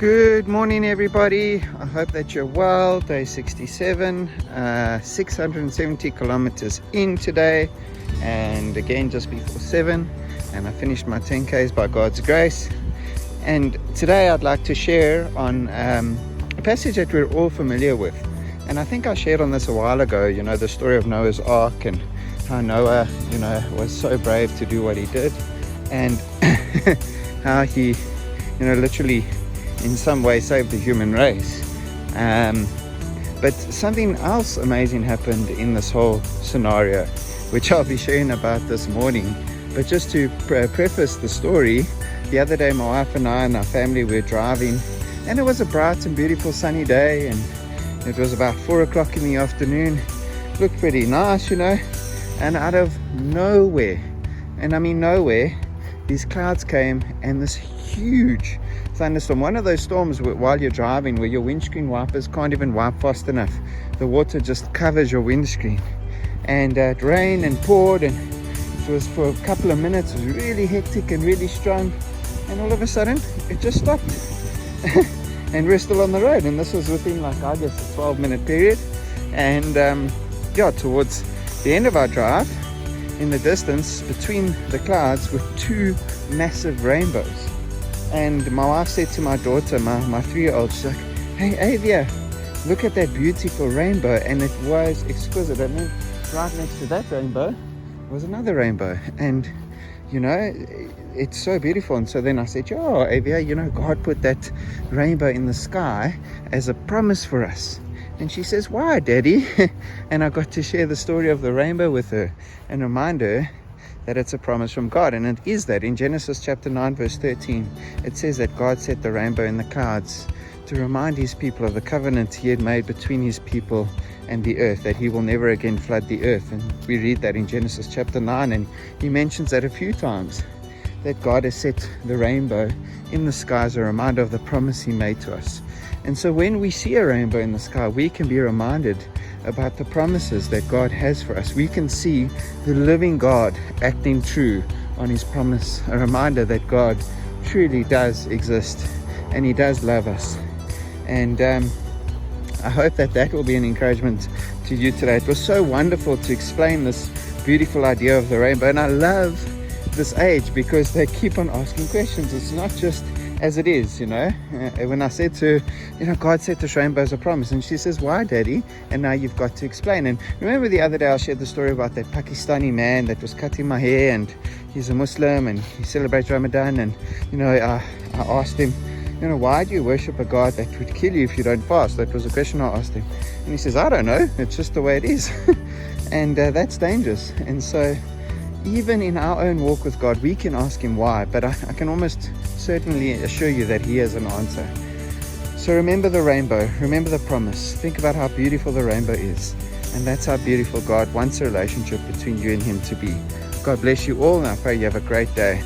Good morning, everybody. I hope that you're well. Day 67, 670 kilometers in today, and again just before 7, and I finished my 10Ks by God's grace. And today I'd like to share on a passage that we're all familiar with, and I think I shared on this a while ago, the story of Noah's Ark and how Noah was so brave to do what he did, and how he literally in some way saved the human race. But something else amazing happened in this whole scenario, which I'll be sharing about this morning. But just to preface the story, the other day my wife and I and our family were driving, and it was a bright and beautiful sunny day, and it was about 4 o'clock in the afternoon. Looked pretty nice, and out of nowhere, and I mean nowhere, these clouds came and this huge thunderstorm. One of those storms while you're driving where your windscreen wipers can't even wipe fast enough. The water just covers your windscreen, and it rained and poured, and it was for a couple of minutes. It was really hectic and really strong, and all of a sudden it just stopped. And we're still on the road, and this was within a 12-minute period. And towards the end of our drive, in the distance between the clouds were two massive rainbows. And my wife said to my daughter, my 3-year-old, she's like, "Hey Avia, look at that beautiful rainbow." And it was exquisite. And then right next to that rainbow was another rainbow, and it's so beautiful. And so then I said, "Oh Avia, God put that rainbow in the sky as a promise for us." And she says, "Why, Daddy?" And I got to share the story of the rainbow with her and remind her that it's a promise from God. And it is that. In Genesis chapter 9 verse 13, it says that God set the rainbow in the clouds to remind his people of the covenant he had made between his people and the earth, that he will never again flood the earth. And we read that in Genesis chapter 9, and he mentions that a few times, that God has set the rainbow in the sky as a reminder of the promise he made to us. And so when we see a rainbow in the sky, we can be reminded about the promises that God has for us. We can see the living God acting true on his promise, a reminder that God truly does exist and he does love us. And I hope that will be an encouragement to you today. It was so wonderful to explain this beautiful idea of the rainbow, and I love this age because they keep on asking questions. It's not just as it is, when I said to her, God set this rainbow as a promise, and she says, "Why, Daddy?" And now you've got to explain. And remember the other day I shared the story about that Pakistani man that was cutting my hair, and he's a Muslim and he celebrates Ramadan, and I asked him, "Why do you worship a God that would kill you if you don't fast?" That was a question I asked him, and he says, "I don't know, it's just the way it is." And that's dangerous. And so even in our own walk with God, we can ask him why, but I can almost certainly assure you that he has an answer. So remember the rainbow, remember the promise, think about how beautiful the rainbow is, and that's how beautiful God wants a relationship between you and him to be. God bless you all, and I pray you have a great day.